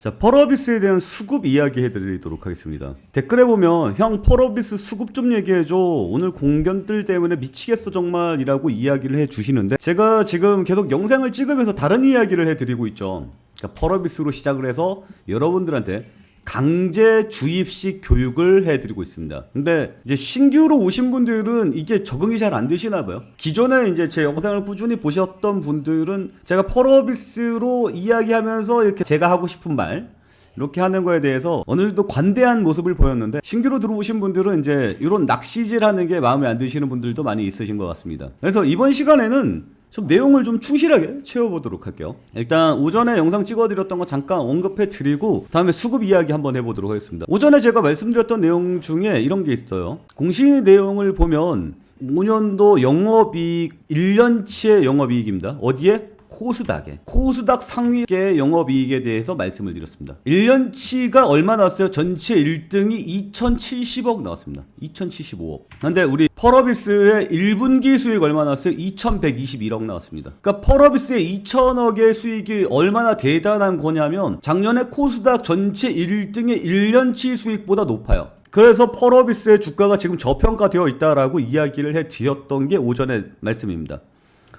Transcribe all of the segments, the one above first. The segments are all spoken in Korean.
자, 펄어비스에 대한 수급 이야기 해드리도록 하겠습니다. 댓글에 보면 형 펄어비스 수급 좀 얘기해줘, 오늘 공견들 때문에 미치겠어 정말 이라고 이야기를 해주시는데, 제가 지금 계속 영상을 찍으면서 다른 이야기를 해드리고 있죠. 그러니까 펄어비스로 시작을 해서 여러분들한테 강제 주입식 교육을 해드리고 있습니다. 근데 이제 신규로 오신 분들은 이게 적응이 잘 안 되시나 봐요. 기존에 이제 제 영상을 꾸준히 보셨던 분들은 제가 펄어비스로 이야기하면서 이렇게 제가 하고 싶은 말 이렇게 하는 거에 대해서 어느 정도 관대한 모습을 보였는데, 신규로 들어오신 분들은 이제 이런 낚시질 하는 게 마음에 안 드시는 분들도 많이 있으신 것 같습니다. 그래서 이번 시간에는 좀 내용을 좀 충실하게 채워보도록 할게요. 일단 오전에 영상 찍어드렸던 거 잠깐 언급해드리고 다음에 수급 이야기 한번 해보도록 하겠습니다. 오전에 제가 말씀드렸던 내용 중에 이런 게 있어요. 공시 내용을 보면 5년도 영업이익 1년치의 영업이익입니다. 어디에? 코스닥에. 코스닥 상위의 영업이익에 대해서 말씀을 드렸습니다. 1년치가 얼마 나왔어요? 전체 1등이 2070억 나왔습니다. 2075억. 근데 우리 펄어비스의 1분기 수익 얼마 나왔어요? 2121억 나왔습니다. 그러니까 펄어비스의 2000억의 수익이 얼마나 대단한 거냐면 작년에 코스닥 전체 1등의 1년치 수익보다 높아요. 그래서 펄어비스의 주가가 지금 저평가되어 있다라고 이야기를 해드렸던 게 오전의 말씀입니다.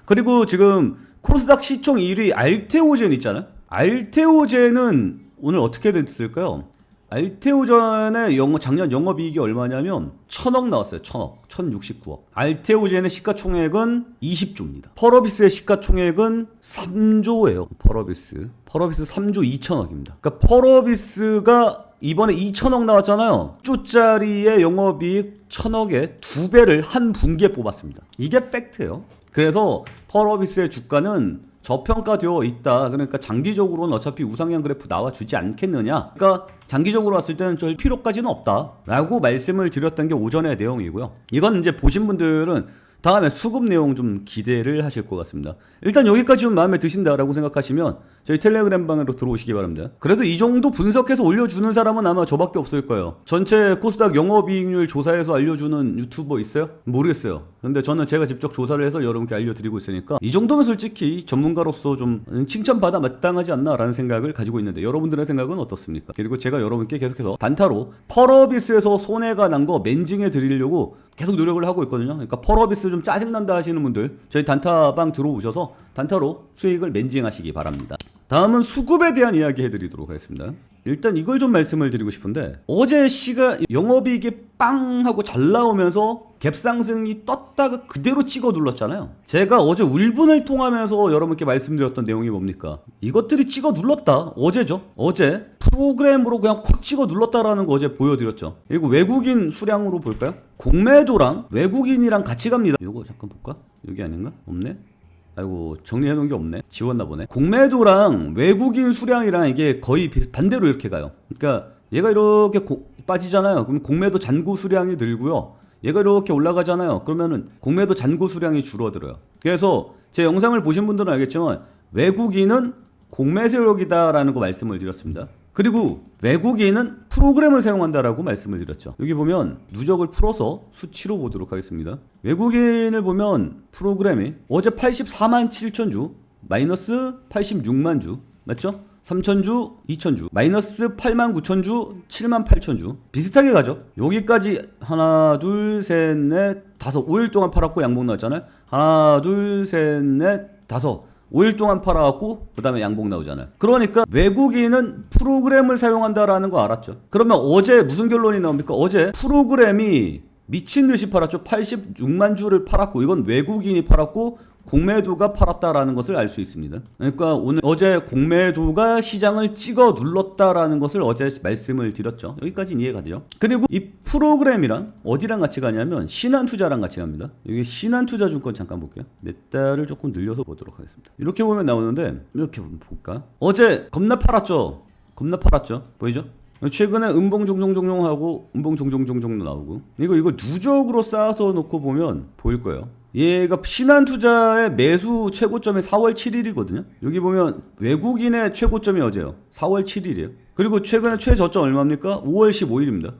그리고 지금 코스닥 시총 1위 알테오젠 있잖아요. 알테오젠은 오늘 어떻게 됐을까요? 알테오젠의 작년 영업이익이 얼마냐면 1000억 나왔어요. 1000억. 1069억. 알테오젠의 시가총액은 20조입니다. 펄어비스의 시가총액은 3조예요. 펄어비스 3조 2천억입니다. 그러니까 펄어비스가 이번에 2천억 나왔잖아요. 1조짜리의 영업이익 1000억에 2배를 한 분기에 뽑았습니다. 이게 팩트예요. 그래서 펄어비스의 주가는 저평가되어 있다. 그러니까 장기적으로는 어차피 우상향 그래프 나와주지 않겠느냐. 그러니까 장기적으로 봤을 때는 저 필요까지는 없다 라고 말씀을 드렸던 게 오전의 내용이고요. 이건 이제 보신 분들은 다음에 수급 내용 좀 기대를 하실 것 같습니다. 일단 여기까지는 마음에 드신다라고 생각하시면 저희 텔레그램 방으로 들어오시기 바랍니다. 그래서 이 정도 분석해서 올려주는 사람은 아마 저밖에 없을 거예요. 전체 코스닥 영업이익률 조사해서 알려주는 유튜버 있어요? 모르겠어요. 근데 저는 제가 직접 조사를 해서 여러분께 알려드리고 있으니까 이 정도면 솔직히 전문가로서 좀 칭찬받아 마땅하지 않나라는 생각을 가지고 있는데, 여러분들의 생각은 어떻습니까? 그리고 제가 여러분께 계속해서 단타로 펄어비스에서 손해가 난 거 멘징해 드리려고 계속 노력을 하고 있거든요. 그러니까 펄어비스 좀 짜증난다 하시는 분들 저희 단타방 들어오셔서 단타로 수익을 멘징하시기 바랍니다. 다음은 수급에 대한 이야기 해드리도록 하겠습니다. 일단 이걸 좀 말씀을 드리고 싶은데, 어제 영업이익이 빵 하고 잘 나오면서 갭상승이 떴다가 그대로 찍어 눌렀잖아요. 제가 어제 울분을 통하면서 여러분께 말씀드렸던 내용이 뭡니까? 이것들이 찍어 눌렀다. 어제죠. 어제 프로그램으로 그냥 콱 찍어 눌렀다라는 거 어제 보여드렸죠. 그리고 외국인 수량으로 볼까요? 공매도랑 외국인이랑 같이 갑니다. 이거 잠깐 볼까? 여기 아닌가? 없네? 아이고, 정리해놓은 게 없네. 지웠나 보네. 공매도랑 외국인 수량이랑 이게 거의 반대로 이렇게 가요. 그러니까 얘가 이렇게 빠지잖아요. 그럼 공매도 잔고 수량이 늘고요. 얘가 이렇게 올라가잖아요. 그러면은 공매도 잔고 수량이 줄어들어요. 그래서 제 영상을 보신 분들은 알겠지만 외국인은 공매 세력이다라는 거 말씀을 드렸습니다. 그리고 외국인은 프로그램을 사용한다라고 말씀을 드렸죠. 여기 보면 누적을 풀어서 수치로 보도록 하겠습니다. 외국인을 보면 프로그램이 어제 84만 7천 주, 마이너스 86만 주, 맞죠? 3천주, 2천주, 마이너스 8만 9천주, 7만 8천주. 비슷하게 가죠. 여기까지 하나, 둘, 셋, 넷, 다섯. 5일 동안 팔았고 양봉 나왔잖아요. 하나, 둘, 셋, 넷, 다섯. 5일 동안 팔아갖고 그 다음에 양봉 나오잖아요. 그러니까 외국인은 프로그램을 사용한다라는 거 알았죠. 그러면 어제 무슨 결론이 나옵니까? 어제 프로그램이 미친듯이 팔았죠. 86만 주를 팔았고, 이건 외국인이 팔았고 공매도가 팔았다라는 것을 알 수 있습니다. 그러니까 어제 공매도가 시장을 찍어 눌렀다라는 것을 어제 말씀을 드렸죠. 여기까지는 이해가 되죠. 그리고 이 프로그램이랑 어디랑 같이 가냐면 신한투자랑 같이 갑니다. 여기 신한투자증권 잠깐 볼게요. 몇 달을 조금 늘려서 보도록 하겠습니다. 이렇게 보면 나오는데, 이렇게 볼까? 어제 겁나 팔았죠. 겁나 팔았죠. 보이죠? 최근에 음봉종종종종하고 음봉종종종종도 나오고, 이거 누적으로 쌓아서 놓고 보면 보일 거예요. 얘가 신한투자의 매수 최고점이 4월 7일이거든요. 여기 보면 외국인의 최고점이 어제요. 4월 7일이에요. 그리고 최근에 최저점 얼마입니까? 5월 15일입니다.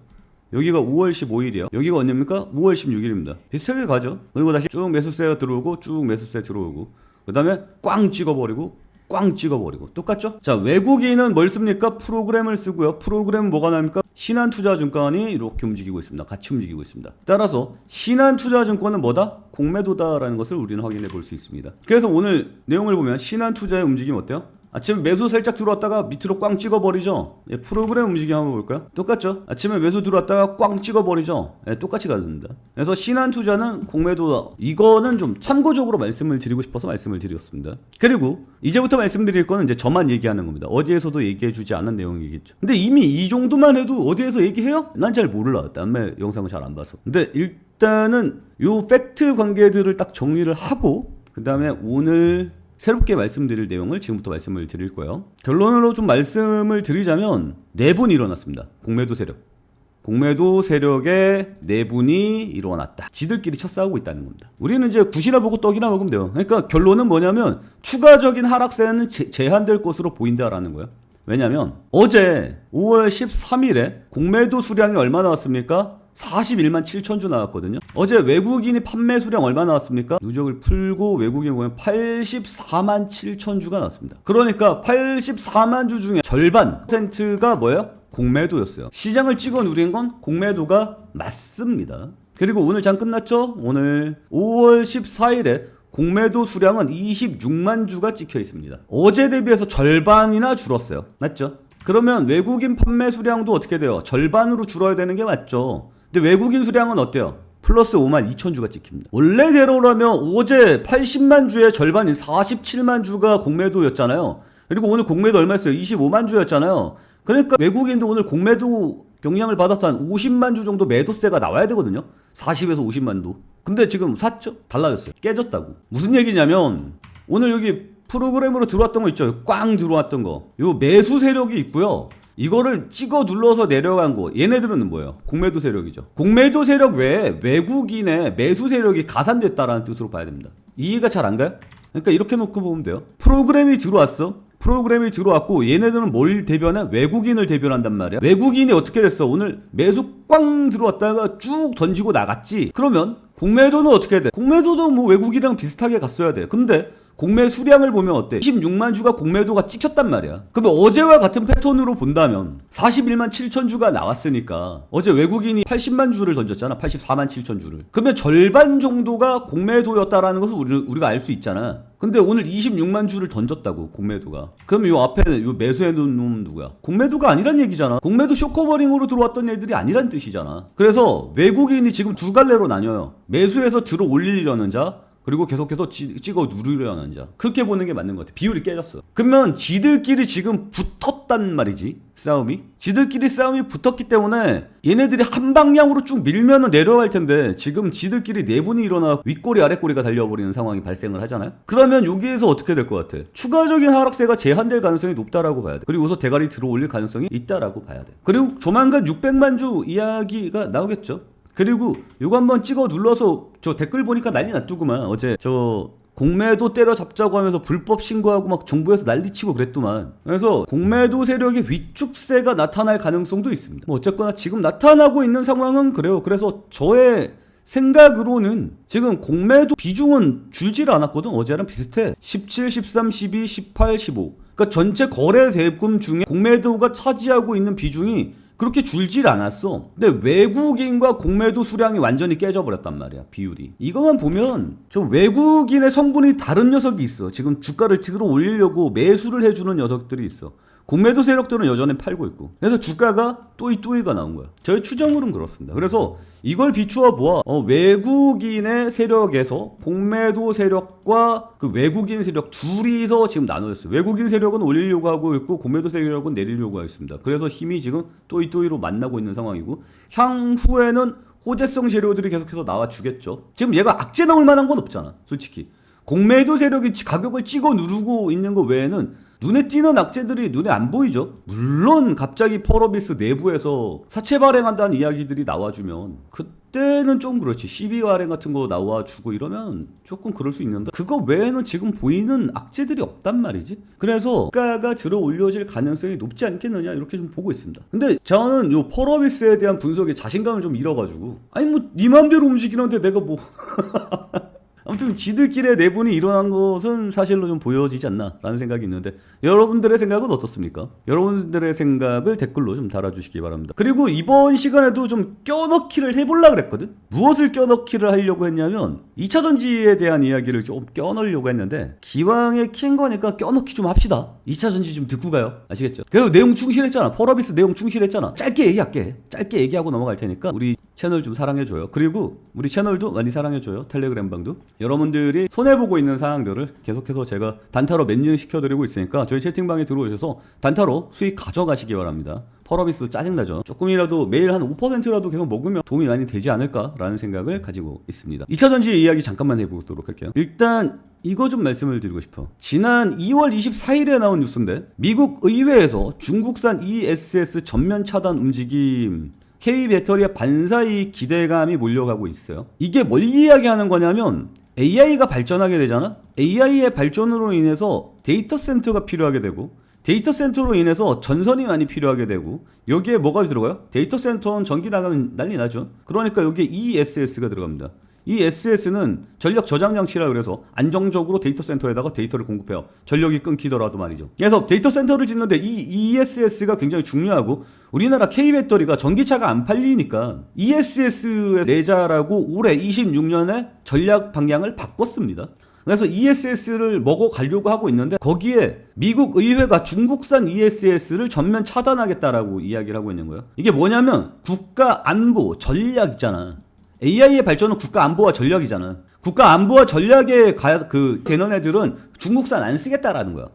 여기가 5월 15일이에요. 여기가 언제입니까? 5월 16일입니다. 비슷하게 가죠. 그리고 다시 쭉 매수세가 들어오고 쭉 매수세 들어오고, 그 다음에 꽝 찍어버리고 꽝 찍어버리고. 똑같죠? 자, 외국인은 뭘 씁니까? 프로그램을 쓰고요. 프로그램은 뭐가 나옵니까? 신한투자증권이 이렇게 움직이고 있습니다. 같이 움직이고 있습니다. 따라서 신한투자증권은 뭐다? 공매도다라는 것을 우리는 확인해 볼 수 있습니다. 그래서 오늘 내용을 보면 신한투자의 움직임 어때요? 아침에 매수 살짝 들어왔다가 밑으로 꽝 찍어버리죠. 예, 프로그램 움직임 한번 볼까요? 똑같죠? 아침에 매수 들어왔다가 꽝 찍어버리죠. 예, 똑같이 가줍니다. 그래서 신한투자는 공매도다. 이거는 좀 참고적으로 말씀을 드리고 싶어서 말씀을 드렸습니다. 그리고 이제부터 말씀드릴 거는 이제 저만 얘기하는 겁니다. 어디에서도 얘기해주지 않은 내용이겠죠. 근데 이미 이 정도만 해도 어디에서 얘기해요? 난 잘 몰라. 남의 영상을 잘 안 봐서. 근데 일단은 요 팩트 관계들을 딱 정리를 하고 그 다음에 오늘 새롭게 말씀드릴 내용을 지금부터 말씀을 드릴 거예요. 결론으로 좀 말씀을 드리자면 4분 일어났습니다. 공매도 세력. 공매도 세력의 4분이 일어났다. 지들끼리 쳐싸우고 있다는 겁니다. 우리는 이제 굿이나 보고 떡이나 먹으면 돼요. 그러니까 결론은 뭐냐면 추가적인 하락세는 제한될 것으로 보인다라는 거예요. 왜냐면 어제 5월 13일에 공매도 수량이 얼마 나왔습니까? 41만 7천 주 나왔거든요. 어제 외국인이 판매 수량 얼마 나왔습니까? 누적을 풀고 외국인 보면 84만 7천 주가 나왔습니다. 그러니까 84만 주 중에 절반 %가 뭐예요? 공매도였어요. 시장을 찍어 누린 건 공매도가 맞습니다. 그리고 오늘 장 끝났죠? 오늘 5월 14일에 공매도 수량은 26만 주가 찍혀 있습니다. 어제 대비해서 절반이나 줄었어요. 맞죠? 그러면 외국인 판매 수량도 어떻게 돼요? 절반으로 줄어야 되는 게 맞죠. 근데 외국인 수량은 어때요? 플러스 5만 2천 주가 찍힙니다. 원래대로라면 어제 80만 주의 절반인 47만 주가 공매도였잖아요. 그리고 오늘 공매도 얼마였어요? 25만 주였잖아요. 그러니까 외국인도 오늘 공매도 영향을 받아서 한 50만 주 정도 매도세가 나와야 되거든요. 40에서 50만도. 근데 지금 샀죠? 달라졌어요. 깨졌다고. 무슨 얘기냐면 오늘 여기 프로그램으로 들어왔던 거 있죠? 꽝 들어왔던 거. 요 매수 세력이 있고요. 이거를 찍어 눌러서 내려간 거. 얘네들은 뭐예요? 공매도 세력이죠. 공매도 세력 외에 외국인의 매수 세력이 가산됐다라는 뜻으로 봐야 됩니다. 이해가 잘 안 가요? 그러니까 이렇게 놓고 보면 돼요. 프로그램이 들어왔어. 프로그램이 들어왔고 얘네들은 뭘 대변해? 외국인을 대변한단 말이야. 외국인이 어떻게 됐어? 오늘 매수 꽝 들어왔다가 쭉 던지고 나갔지. 그러면 공매도는 어떻게 돼? 공매도도 뭐 외국인이랑 비슷하게 갔어야 돼. 근데 공매 수량을 보면 어때? 26만 주가 공매도가 찍혔단 말이야. 그러면 어제와 같은 패턴으로 본다면 41만 7천 주가 나왔으니까 어제 외국인이 80만 주를 던졌잖아. 84만 7천 주를. 그러면 절반 정도가 공매도였다라는 것을 우리가 알 수 있잖아. 근데 오늘 26만 주를 던졌다고 공매도가. 그럼 요 앞에는 요 매수해놓은 놈 누구야? 공매도가 아니란 얘기잖아. 공매도 쇼커버링으로 들어왔던 애들이 아니란 뜻이잖아. 그래서 외국인이 지금 두 갈래로 나뉘어요. 매수해서 들어 올리려는 자, 그리고 계속해서 찍어 누르려는 자. 그렇게 보는 게 맞는 것 같아. 비율이 깨졌어. 그러면 지들끼리 지금 붙었단 말이지. 싸움이. 지들끼리 싸움이 붙었기 때문에 얘네들이 한 방향으로 쭉 밀면은 내려갈 텐데 지금 지들끼리 내분이 일어나 윗꼬리 아랫꼬리가 달려버리는 상황이 발생을 하잖아요. 그러면 여기에서 어떻게 될 것 같아? 추가적인 하락세가 제한될 가능성이 높다라고 봐야 돼. 그리고서 대가리 들어 올릴 가능성이 있다라고 봐야 돼. 그리고 조만간 600만 주 이야기가 나오겠죠. 그리고 요거 한번 찍어 눌러서 저 댓글 보니까 난리 났더구만. 어제 저 공매도 때려잡자고 하면서 불법 신고하고 막 정부에서 난리치고 그랬더만. 그래서 공매도 세력의 위축세가 나타날 가능성도 있습니다. 뭐 어쨌거나 지금 나타나고 있는 상황은 그래요. 그래서 저의 생각으로는 지금 공매도 비중은 줄질 않았거든. 어제랑 비슷해. 17, 13, 12, 18, 15. 그러니까 전체 거래 대금 중에 공매도가 차지하고 있는 비중이 그렇게 줄질 않았어. 근데 외국인과 공매도 수량이 완전히 깨져버렸단 말이야. 비율이. 이것만 보면 저 외국인의 성분이 다른 녀석이 있어. 지금 주가를 들어 올리려고 매수를 해주는 녀석들이 있어. 공매도 세력들은 여전히 팔고 있고. 그래서 주가가 또이또이가 나온 거야. 저의 추정으로는 그렇습니다. 그래서 이걸 비추어 보아 외국인의 세력에서 공매도 세력과 그 외국인 세력 둘이서 지금 나눠졌어요. 외국인 세력은 올리려고 하고 있고 공매도 세력은 내리려고 하고 있습니다. 그래서 힘이 지금 또이또이로 만나고 있는 상황이고 향후에는 호재성 재료들이 계속해서 나와주겠죠. 지금 얘가 악재 나올 만한 건 없잖아. 솔직히. 공매도 세력이 가격을 찍어 누르고 있는 거 외에는 눈에 띄는 악재들이 눈에 안 보이죠. 물론 갑자기 펄어비스 내부에서 사채 발행한다는 이야기들이 나와주면 그때는 좀 그렇지. 시비 발행 같은 거 나와주고 이러면 조금 그럴 수 있는데 그거 외에는 지금 보이는 악재들이 없단 말이지. 그래서 주가가 들어 올려질 가능성이 높지 않겠느냐 이렇게 좀 보고 있습니다. 근데 저는 요 펄어비스에 대한 분석에 자신감을 좀 잃어가지고 아니 뭐 네 맘대로 움직이는데 내가 뭐 아무튼 지들끼리의 내분이 일어난 것은 사실로 좀 보여지지 않나라는 생각이 있는데 여러분들의 생각은 어떻습니까? 여러분들의 생각을 댓글로 좀 달아주시기 바랍니다. 그리고 이번 시간에도 좀 껴넣기를 해보려고 그랬거든? 무엇을 껴넣기를 하려고 했냐면 2차 전지에 대한 이야기를 좀 껴넣으려고 했는데 기왕에 킨 거니까 껴넣기 좀 합시다. 2차 전지 좀 듣고 가요. 아시겠죠? 그리고 내용 충실했잖아. 펄어비스 내용 충실했잖아. 짧게 얘기할게. 짧게 얘기하고 넘어갈 테니까 우리 채널 좀 사랑해줘요. 그리고 우리 채널도 많이 사랑해줘요. 텔레그램 방도. 여러분들이 손해보고 있는 사항들을 계속해서 제가 단타로 맨증시켜드리고 있으니까 저희 채팅방에 들어오셔서 단타로 수익 가져가시기 바랍니다. 펄어비스 짜증나죠. 조금이라도 매일 한 5%라도 계속 먹으면 도움이 많이 되지 않을까라는 생각을 가지고 있습니다. 2차전지 이야기 잠깐만 해보도록 할게요. 일단 이거 좀 말씀을 드리고 싶어. 지난 2월 24일에 나온 뉴스인데 미국 의회에서 중국산 ESS 전면 차단 움직임 K배터리의 반사이익 기대감이 몰려가고 있어요. 이게 뭘 이야기하는 거냐면 AI가 발전하게 되잖아? AI의 발전으로 인해서 데이터 센터가 필요하게 되고 데이터 센터로 인해서 전선이 많이 필요하게 되고 여기에 뭐가 들어가요? 데이터 센터는 전기 나가면 난리 나죠. 그러니까 여기에 ESS가 들어갑니다. 이 SS는 전력 저장 장치라 그래서 안정적으로 데이터 센터에다가 데이터를 공급해요. 전력이 끊기더라도 말이죠. 그래서 데이터 센터를 짓는데 이 ESS가 굉장히 중요하고 우리나라 K배터리가 전기차가 안 팔리니까 ESS 내자라고 올해 26년에 전략 방향을 바꿨습니다. 그래서 ESS를 먹어가려고 하고 있는데 거기에 미국 의회가 중국산 ESS를 전면 차단하겠다라고 이야기를 하고 있는 거예요. 이게 뭐냐면 국가 안보 전략 있잖아. AI의 발전은 국가 안보와 전략이잖아. 국가 안보와 전략에 되는 애들은 중국산 안 쓰겠다라는 거야.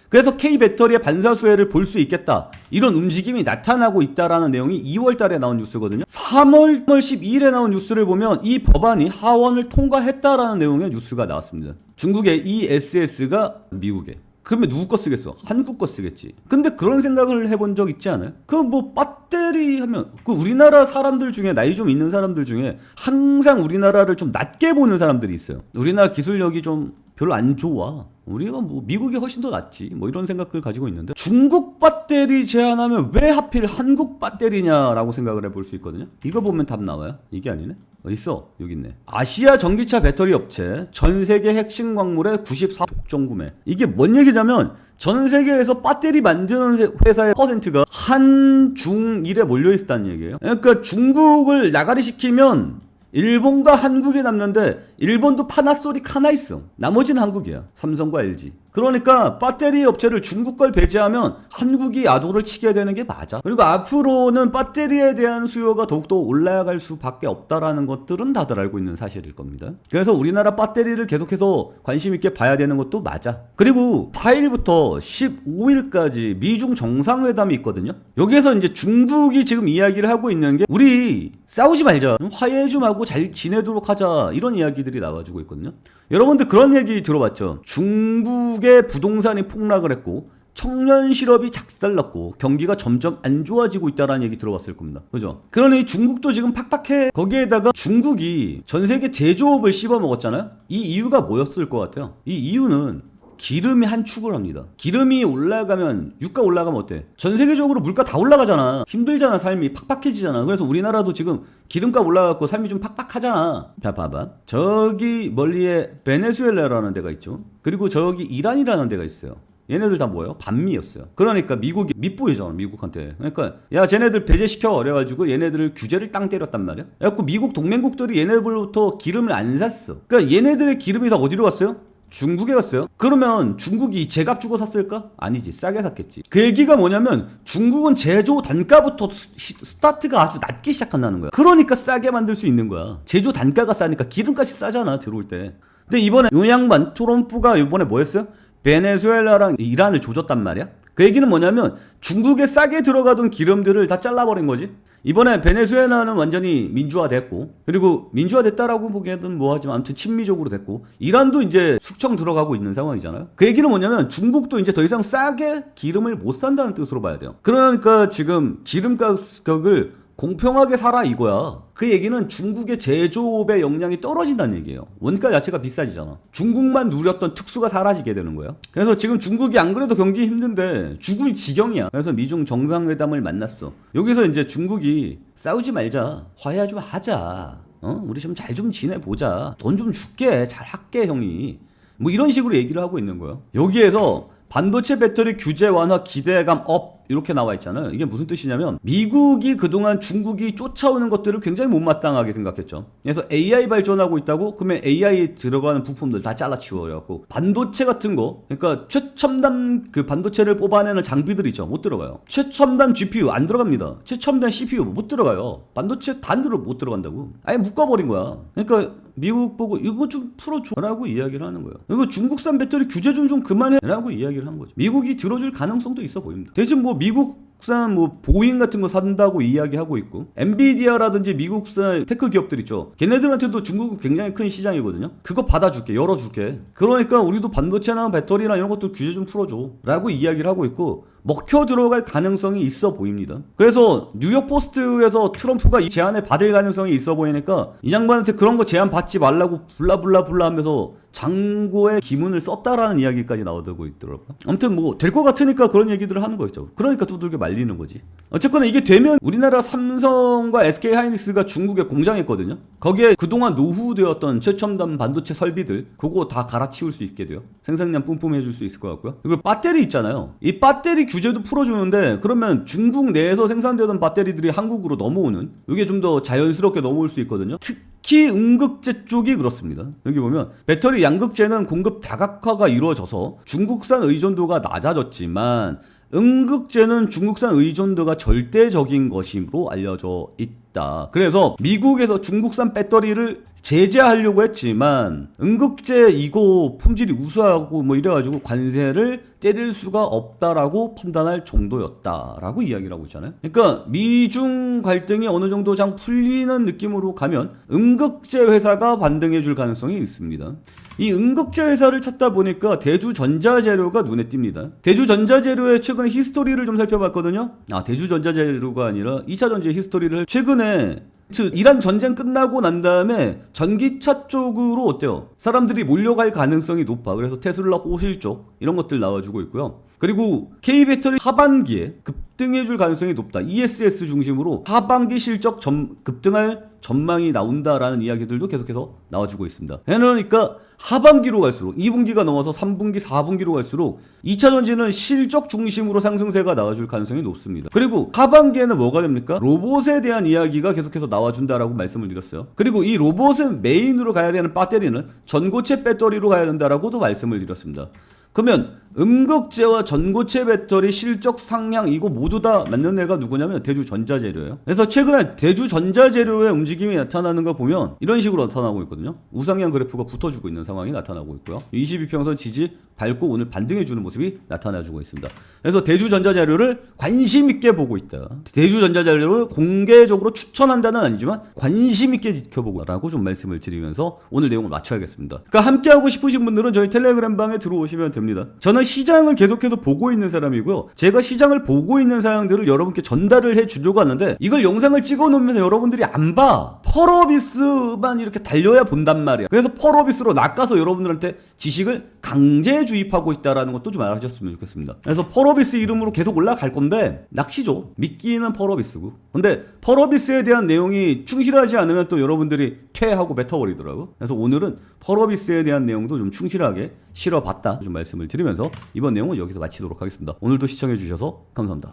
그래서 K배터리의 반사수혜를 볼 수 있겠다. 이런 움직임이 나타나고 있다라는 내용이 2월 달에 나온 뉴스거든요. 3월 12일에 나온 뉴스를 보면 이 법안이 하원을 통과했다라는 내용의 뉴스가 나왔습니다. 중국의 ESS가 미국에. 그러면 누구 거 쓰겠어? 한국 거 쓰겠지. 근데 그런 생각을 해본 적 있지 않아요? 그 뭐 배터리 하면 그 우리나라 사람들 중에 나이 좀 있는 사람들 중에 항상 우리나라를 좀 낮게 보는 사람들이 있어요. 우리나라 기술력이 좀 별로 안 좋아. 우리가 뭐 미국이 훨씬 더 낫지. 뭐 이런 생각을 가지고 있는데 중국 배터리 제한하면 왜 하필 한국 배터리냐라고 생각을 해볼 수 있거든요. 이거 보면 답 나와요. 이게 아니네. 어딨어? 여기 있네. 아시아 전기차 배터리 업체 전 세계 핵심 광물의 94 독점 구매. 이게 뭔 얘기냐면 전 세계에서 배터리 만드는 회사의 퍼센트가 한중일에 몰려 있다는 얘기예요. 그러니까 중국을 나가리 시키면 일본과 한국이 남는데 일본도 파나소닉 하나 있어. 나머지는 한국이야. 삼성과 LG. 그러니까 배터리 업체를 중국 걸 배제하면 한국이 야도를 치게 되는 게 맞아. 그리고 앞으로는 배터리에 대한 수요가 더욱더 올라갈 수밖에 없다라는 것들은 다들 알고 있는 사실일 겁니다. 그래서 우리나라 배터리를 계속해서 관심 있게 봐야 되는 것도 맞아. 그리고 4일부터 15일까지 미중 정상회담이 있거든요. 여기에서 이제 중국이 지금 이야기를 하고 있는 게 우리 싸우지 말자. 화해 좀 하고 잘 지내도록 하자. 이런 이야기들이 나와주고 있거든요. 여러분들 그런 얘기 들어봤죠? 중국의 부동산이 폭락을 했고 청년 실업이 작살났고 경기가 점점 안 좋아지고 있다는 얘기 들어봤을 겁니다. 그죠? 그러니 중국도 지금 팍팍해. 거기에다가 중국이 전 세계 제조업을 씹어먹었잖아요? 이 이유가 뭐였을 것 같아요? 이 이유는 기름이 한 축을 합니다. 기름이 올라가면 유가 올라가면 어때? 전 세계적으로 물가 다 올라가잖아. 힘들잖아. 삶이 팍팍해지잖아. 그래서 우리나라도 지금 기름값 올라가고 삶이 좀 팍팍하잖아. 자 봐봐. 저기 멀리에 베네수엘라라는 데가 있죠. 그리고 저기 이란이라는 데가 있어요. 얘네들 다 뭐예요? 반미였어요. 그러니까 미국이 밑보이잖아. 미국한테. 그러니까 야 쟤네들 배제시켜. 그래가지고 얘네들을 규제를 땅 때렸단 말이야. 그래갖고 미국 동맹국들이 얘네들로부터 기름을 안 샀어. 그러니까 얘네들의 기름이 다 어디로 갔어요? 중국에 갔어요? 그러면 중국이 제값 주고 샀을까? 아니지. 싸게 샀겠지. 그 얘기가 뭐냐면 중국은 제조 단가부터 스타트가 아주 낮게 시작한다는 거야. 그러니까 싸게 만들 수 있는 거야. 제조 단가가 싸니까 기름값이 싸잖아. 들어올 때. 근데 이번에 요 양반 트럼프가 이번에 뭐 했어요? 베네수엘라랑 이란을 조졌단 말이야. 그 얘기는 뭐냐면 중국에 싸게 들어가던 기름들을 다 잘라버린 거지. 이번에 베네수엘라는 완전히 민주화됐고 그리고 민주화됐다라고 보기에는 뭐하지만 아무튼 친미적으로 됐고 이란도 이제 숙청 들어가고 있는 상황이잖아요. 그 얘기는 뭐냐면 중국도 이제 더 이상 싸게 기름을 못 산다는 뜻으로 봐야 돼요. 그러니까 지금 기름 가격을 공평하게 사라 이거야. 그 얘기는 중국의 제조업의 역량이 떨어진다는 얘기예요. 원가 자체가 비싸지잖아. 중국만 누렸던 특수가 사라지게 되는 거야. 그래서 지금 중국이 안 그래도 경기 힘든데 죽을 지경이야. 그래서 미중 정상회담을 만났어. 여기서 이제 중국이 싸우지 말자. 화해 좀 하자. 우리 좀 잘 좀 지내보자. 돈 좀 줄게. 잘 할게 형이. 뭐 이런 식으로 얘기를 하고 있는 거예요. 여기에서 반도체 배터리 규제 완화 기대감 업 이렇게 나와 있잖아요. 이게 무슨 뜻이냐면 미국이 그동안 중국이 쫓아오는 것들을 굉장히 못마땅하게 생각했죠. 그래서 AI 발전하고 있다고 그러면 AI에 들어가는 부품들 다 잘라치워갖고 반도체 같은 거, 그러니까 최첨단 그 반도체를 뽑아내는 장비들 있죠. 못 들어가요. 최첨단 GPU 안 들어갑니다. 최첨단 CPU 못 들어가요. 반도체 단으로 못 들어간다고. 아예 묶어버린 거야. 그러니까 미국 보고 이거 좀 풀어줘라고 이야기를 하는 거예요. 이거 중국산 배터리 규제 좀 그만해라고 이야기를 한 거죠. 미국이 들어줄 가능성도 있어 보입니다. 대신 뭐 미국산 뭐 보잉 같은 거 산다고 이야기하고 있고, 엔비디아라든지 미국산 테크 기업들 있죠. 걔네들한테도 중국은 굉장히 큰 시장이거든요. 그거 받아줄게, 열어줄게. 그러니까 우리도 반도체나 배터리나 이런 것도 규제 좀 풀어줘라고 이야기를 하고 있고, 먹혀 들어갈 가능성이 있어 보입니다. 그래서 뉴욕 포스트에서 트럼프가 이 제안을 받을 가능성이 있어 보이니까 이 양반한테 그런 거 제안 받지 말라고 불라불라 하면서 장고에 기문을 썼다라는 이야기까지 나오고 있더라고요. 아무튼 뭐 될 것 같으니까 그런 얘기들을 하는 거죠. 그러니까 두들겨 말리는 거지. 어쨌거나 이게 되면 우리나라 삼성과 SK 하이닉스가 중국에 공장했거든요. 거기에 그동안 노후되었던 최첨단 반도체 설비들 그거 다 갈아치울 수 있게 돼요. 생산량 뿜뿜해줄 수 있을 것 같고요. 그리고 배터리 있잖아요. 이 배터리 규제도 풀어주는데 그러면 중국 내에서 생산되던 배터리들이 한국으로 넘어오는, 이게 좀 더 자연스럽게 넘어올 수 있거든요. 특히 음극재 쪽이 그렇습니다. 여기 보면 배터리 양극재는 공급 다각화가 이루어져서 중국산 의존도가 낮아졌지만 음극재는 중국산 의존도가 절대적인 것으로 알려져 있다. 그래서 미국에서 중국산 배터리를 제재하려고 했지만 음극재 이거 품질이 우수하고 뭐 이래가지고 관세를 때릴 수가 없다라고 판단할 정도였다라고 이야기를 하고 있잖아요. 그러니까 미중 갈등이 어느 정도 장 풀리는 느낌으로 가면 음극재 회사가 반등해 줄 가능성이 있습니다. 이 음극재 회사를 찾다 보니까 대주전자재료가 눈에 띕니다. 대주전자재료의 최근에 히스토리를 좀 살펴봤거든요. 대주전자재료가 아니라 2차 전지 히스토리를 최근에 이란 전쟁 끝나고 난 다음에 전기차 쪽으로 어때요? 사람들이 몰려갈 가능성이 높아. 그래서 테슬라 호실 쪽 이런 것들 나와주고 있고요. 그리고 K배터리 하반기에 급등해줄 가능성이 높다. ESS 중심으로 하반기 실적 급등할 전망이 나온다라는 이야기들도 계속해서 나와주고 있습니다. 그러니까 하반기로 갈수록 2분기가 넘어서 3분기, 4분기로 갈수록 2차전지는 실적 중심으로 상승세가 나와줄 가능성이 높습니다. 그리고 하반기에는 뭐가 됩니까? 로봇에 대한 이야기가 계속해서 나와준다라고 말씀을 드렸어요. 그리고 이 로봇의 메인으로 가야 되는 배터리는 전고체 배터리로 가야 된다라고도 말씀을 드렸습니다. 그러면 음극재와 전고체 배터리 실적 상향 이거 모두 다 맞는 애가 누구냐면 대주전자재료예요. 그래서 최근에 대주전자재료의 움직임이 나타나는 거 보면 이런 식으로 나타나고 있거든요. 우상향 그래프가 붙어주고 있는 상황이 나타나고 있고요. 22평선 지지 밟고 오늘 반등해주는 모습이 나타나주고 있습니다. 그래서 대주전자재료를 관심 있게 보고 있다. 대주전자재료를 공개적으로 추천한다는 아니지만 관심 있게 지켜보고라고 좀 말씀을 드리면서 오늘 내용을 마쳐야겠습니다. 그러니까 함께하고 싶으신 분들은 저희 텔레그램 방에 들어오시면 됩니다. 저는 시장을 계속해서 보고 있는 사람이고요. 제가 시장을 보고 있는 사항들을 여러분께 전달을 해주려고 하는데 이걸 영상을 찍어 놓으면서 여러분들이 안 봐. 펄어비스만 이렇게 달려야 본단 말이야. 그래서 펄어비스로 낚아서 여러분들한테 지식을 강제 주입하고 있다라는 것도 좀 알아주셨으면 좋겠습니다. 그래서 펄어비스 이름으로 계속 올라갈 건데 낚시죠. 미끼는 펄어비스고. 근데 펄어비스에 대한 내용이 충실하지 않으면 또 여러분들이 퇴하고 뱉어버리더라고. 그래서 오늘은 펄어비스에 대한 내용도 좀 충실하게 실어봤다 좀 말씀을 드리면서 이번 내용은 여기서 마치도록 하겠습니다. 오늘도 시청해주셔서 감사합니다.